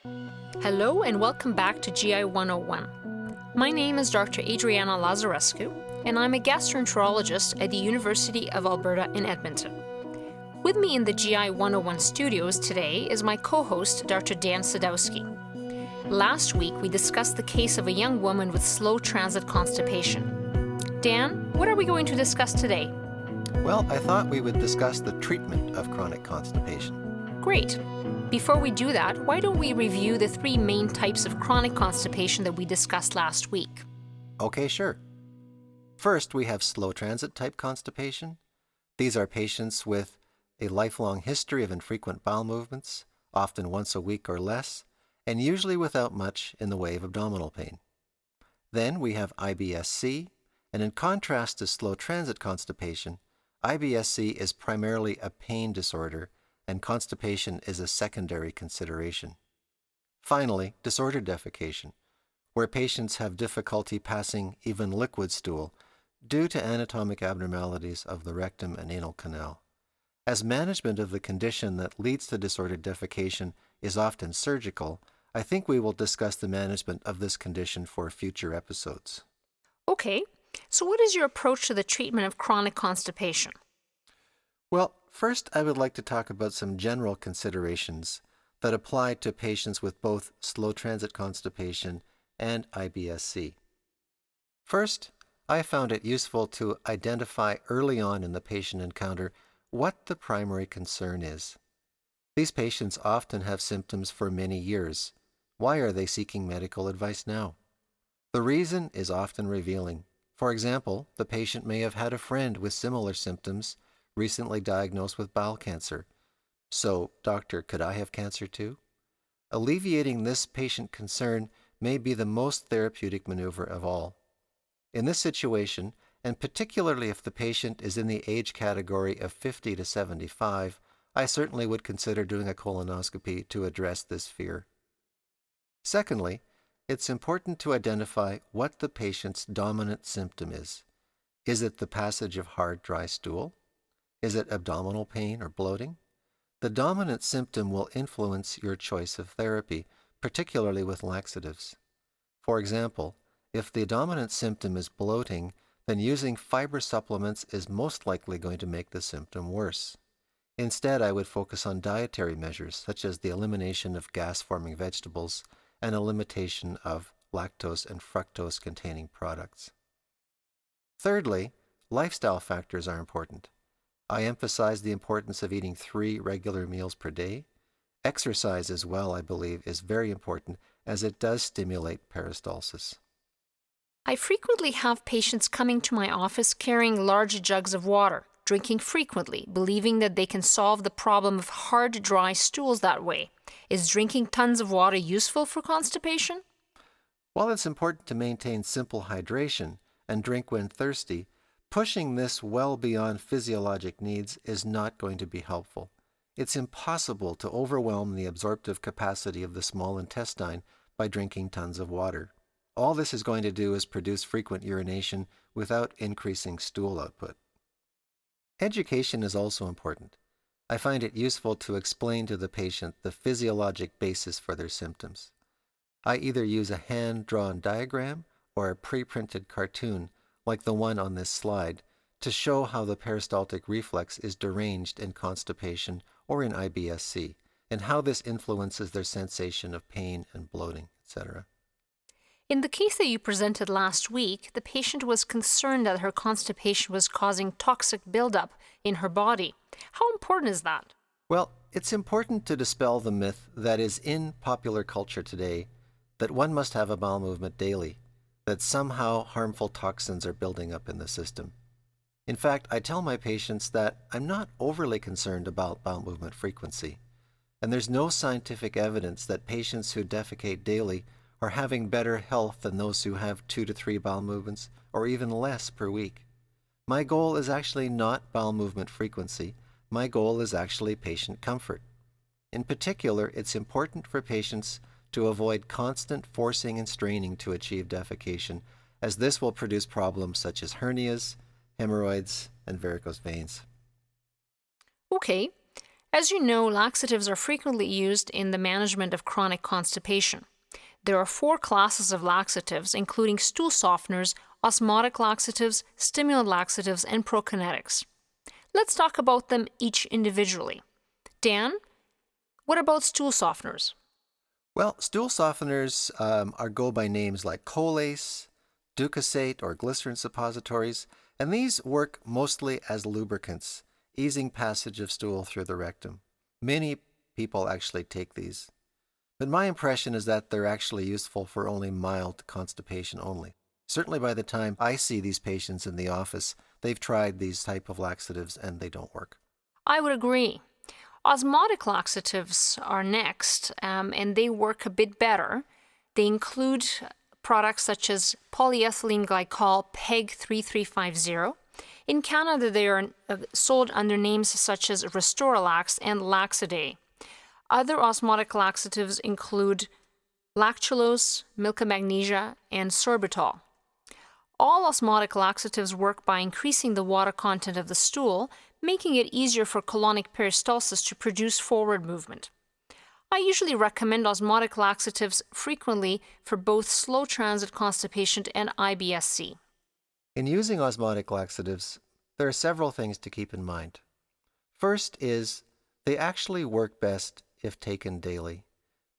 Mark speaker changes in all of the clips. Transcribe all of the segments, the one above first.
Speaker 1: Hello and welcome back to GI 101. My name is Dr. Adriana Lazarescu, and I'm a gastroenterologist at the University of Alberta in Edmonton. With me in the GI 101 studios today is my co-host, Dr. Dan Sadowski. Last week, we discussed the case of a young woman with slow transit constipation. Dan, what are we going to discuss today?
Speaker 2: Well, I thought we would discuss the treatment of chronic constipation.
Speaker 1: Great. Before we do that, why don't we review the three main types of chronic constipation that we discussed last week?
Speaker 2: Okay, sure. First, we have slow transit type constipation. These are patients with a lifelong history of infrequent bowel movements, often once a week or less, and usually without much in the way of abdominal pain. Then we have IBS-C, and in contrast to slow transit constipation, IBS-C is primarily a pain disorder, and constipation is a secondary consideration. Finally, disordered defecation, where patients have difficulty passing even liquid stool due to anatomic abnormalities of the rectum and anal canal. As management of the condition that leads to disordered defecation is often surgical, I think we will discuss the management of this condition for future episodes.
Speaker 1: Okay, so what is your approach to the treatment of chronic constipation?
Speaker 2: Well, first I would like to talk about some general considerations that apply to patients with both slow transit constipation and IBS-C. First, I found it useful to identify early on in the patient encounter what the primary concern is. These patients often have symptoms for many years. Why are they seeking medical advice now? The reason is often revealing. For example, the patient may have had a friend with similar symptoms recently diagnosed with bowel cancer. So, doctor, could I have cancer too? Alleviating this patient concern may be the most therapeutic maneuver of all. In this situation, and particularly if the patient is in the age category of 50 to 75, I certainly would consider doing a colonoscopy to address this fear. Secondly, it's important to identify what the patient's dominant symptom is. Is it the passage of hard, dry stool? Is it abdominal pain or bloating? The dominant symptom will influence your choice of therapy, particularly with laxatives. For example, if the dominant symptom is bloating, then using fiber supplements is most likely going to make the symptom worse. Instead, I would focus on dietary measures such as the elimination of gas-forming vegetables and a limitation of lactose and fructose-containing products. Thirdly, lifestyle factors are important. I emphasize the importance of eating 3 regular meals per day. Exercise as well, I believe, is very important as it does stimulate peristalsis.
Speaker 1: I frequently have patients coming to my office carrying large jugs of water, drinking frequently, believing that they can solve the problem of hard, dry stools that way. Is drinking tons of water useful for constipation?
Speaker 2: While it's important to maintain simple hydration and drink when thirsty, pushing this well beyond physiologic needs is not going to be helpful. It's impossible to overwhelm the absorptive capacity of the small intestine by drinking tons of water. All this is going to do is produce frequent urination without increasing stool output. Education is also important. I find it useful to explain to the patient the physiologic basis for their symptoms. I either use a hand-drawn diagram or a pre-printed cartoon like the one on this slide, to show how the peristaltic reflex is deranged in constipation or in IBS-C, and how this influences their sensation of pain and bloating, etc.
Speaker 1: In the case that you presented last week, the patient was concerned that her constipation was causing toxic buildup in her body. How important is that?
Speaker 2: Well, it's important to dispel the myth that is in popular culture today that one must have a bowel movement daily, that somehow harmful toxins are building up in the system. In fact, I tell my patients that I'm not overly concerned about bowel movement frequency, and there's no scientific evidence that patients who defecate daily are having better health than those who have 2 to 3 bowel movements or even less per week. My goal is actually not bowel movement frequency. My goal is actually patient comfort. In particular, it's important for patients to avoid constant forcing and straining to achieve defecation, as this will produce problems such as hernias, hemorrhoids, and varicose veins.
Speaker 1: Okay, As you know, laxatives are frequently used in the management of chronic constipation. There are 4 classes of laxatives, including stool softeners, osmotic laxatives, stimulant laxatives, and prokinetics. Let's talk about them each individually. Dan, what about stool softeners?
Speaker 2: Well, stool softeners go by names like Colace, Ducosate, or glycerin suppositories, and these work mostly as lubricants, easing passage of stool through the rectum. Many people actually take these. But my impression is that they're actually useful for only mild constipation only. Certainly by the time I see these patients in the office, they've tried these type of laxatives and they don't work.
Speaker 1: I would agree. Osmotic laxatives are next, and they work a bit better. They include products such as polyethylene glycol PEG 3350. In Canada, they are sold under names such as Restoralax and Laxaday. Other osmotic laxatives include lactulose, milk of magnesia, and sorbitol. All osmotic laxatives work by increasing the water content of the stool, making it easier for colonic peristalsis to produce forward movement. I usually recommend osmotic laxatives frequently for both slow transit constipation and IBS-C.
Speaker 2: In using osmotic laxatives, there are several things to keep in mind. First is they actually work best if taken daily.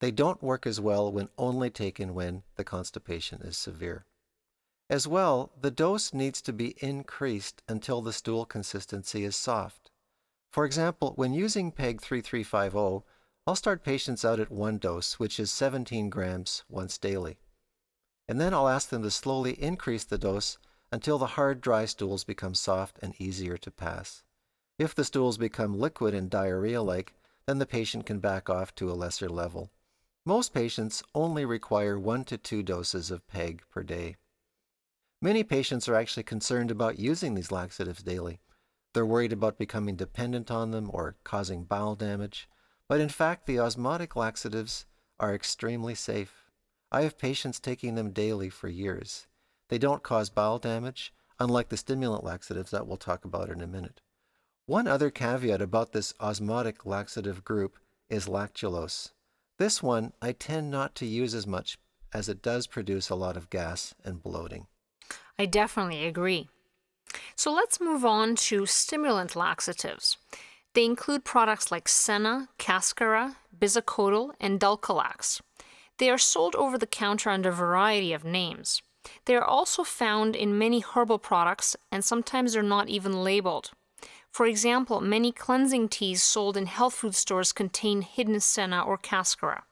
Speaker 2: They don't work as well when only taken when the constipation is severe. As well, the dose needs to be increased until the stool consistency is soft. For example, when using PEG 3350, I'll start patients out at 1 dose, which is 17 grams once daily. And then I'll ask them to slowly increase the dose until the hard, dry stools become soft and easier to pass. If the stools become liquid and diarrhea-like, then the patient can back off to a lesser level. Most patients only require 1 to 2 doses of PEG per day. Many patients are actually concerned about using these laxatives daily. They're worried about becoming dependent on them or causing bowel damage. But in fact, the osmotic laxatives are extremely safe. I have patients taking them daily for years. They don't cause bowel damage, unlike the stimulant laxatives that we'll talk about in a minute. One other caveat about this osmotic laxative group is lactulose. This one I tend not to use as much as it does produce a lot of gas and bloating.
Speaker 1: I definitely agree. So let's move on to stimulant laxatives. They include products like Senna, Cascara, Bisacodyl, and Dulcolax. They are sold over the counter under a variety of names. They are also found in many herbal products, and sometimes they're not even labeled. For example, many cleansing teas sold in health food stores contain hidden Senna or Cascara.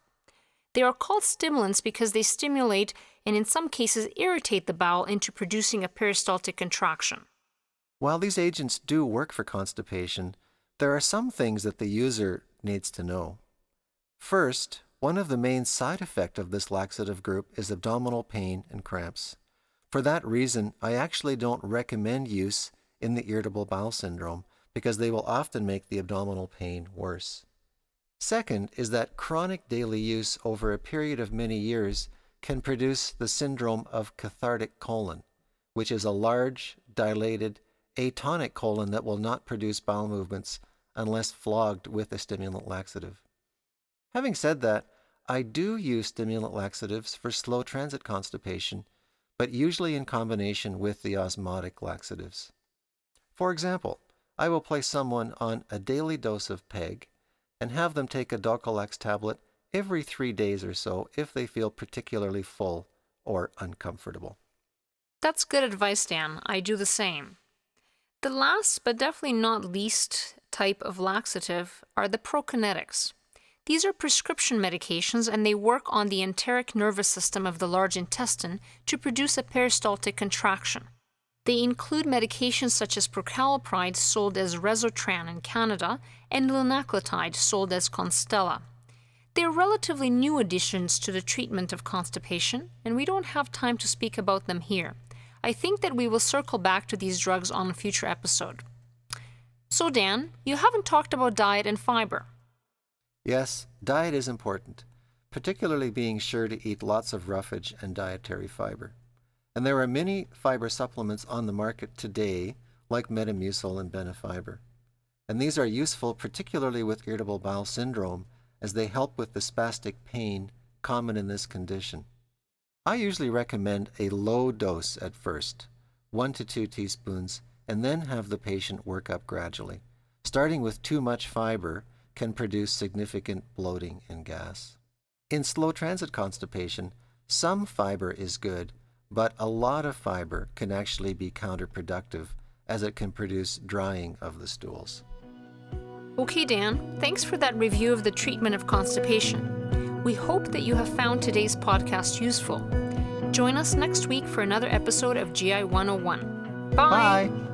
Speaker 1: They are called stimulants because they stimulate and in some cases irritate the bowel into producing a peristaltic contraction.
Speaker 2: While these agents do work for constipation, there are some things that the user needs to know. First, one of the main side effects of this laxative group is abdominal pain and cramps. For that reason, I actually don't recommend use in the irritable bowel syndrome because they will often make the abdominal pain worse. Second is that chronic daily use over a period of many years can produce the syndrome of cathartic colon, which is a large, dilated, atonic colon that will not produce bowel movements unless flogged with a stimulant laxative. Having said that, I do use stimulant laxatives for slow transit constipation, but usually in combination with the osmotic laxatives. For example, I will place someone on a daily dose of PEG and have them take a Dulcolax tablet every 3 days or so if they feel particularly full or uncomfortable.
Speaker 1: That's good advice, Dan. I do the same. The last, but definitely not least, type of laxative are the prokinetics. These are prescription medications and they work on the enteric nervous system of the large intestine to produce a peristaltic contraction. They include medications such as procalcipride, sold as Resotran in Canada, and linaclotide, sold as Constella. They are relatively new additions to the treatment of constipation, and we don't have time to speak about them here. I think that we will circle back to these drugs on a future episode. So Dan, you haven't talked about diet and fiber.
Speaker 2: Yes, diet is important, particularly being sure to eat lots of roughage and dietary fiber. And there are many fiber supplements on the market today, like Metamucil and Benefiber. and these are useful particularly with irritable bowel syndrome as they help with the spastic pain common in this condition. I usually recommend a low dose at first, 1 to 2 teaspoons, and then have the patient work up gradually. Starting with too much fiber can produce significant bloating and gas. In slow transit constipation, some fiber is good, but a lot of fiber can actually be counterproductive as it can produce drying of the stools.
Speaker 1: Okay, Dan, thanks for that review of the treatment of constipation. We hope that you have found today's podcast useful. Join us next week for another episode of GI 101. Bye!
Speaker 2: Bye!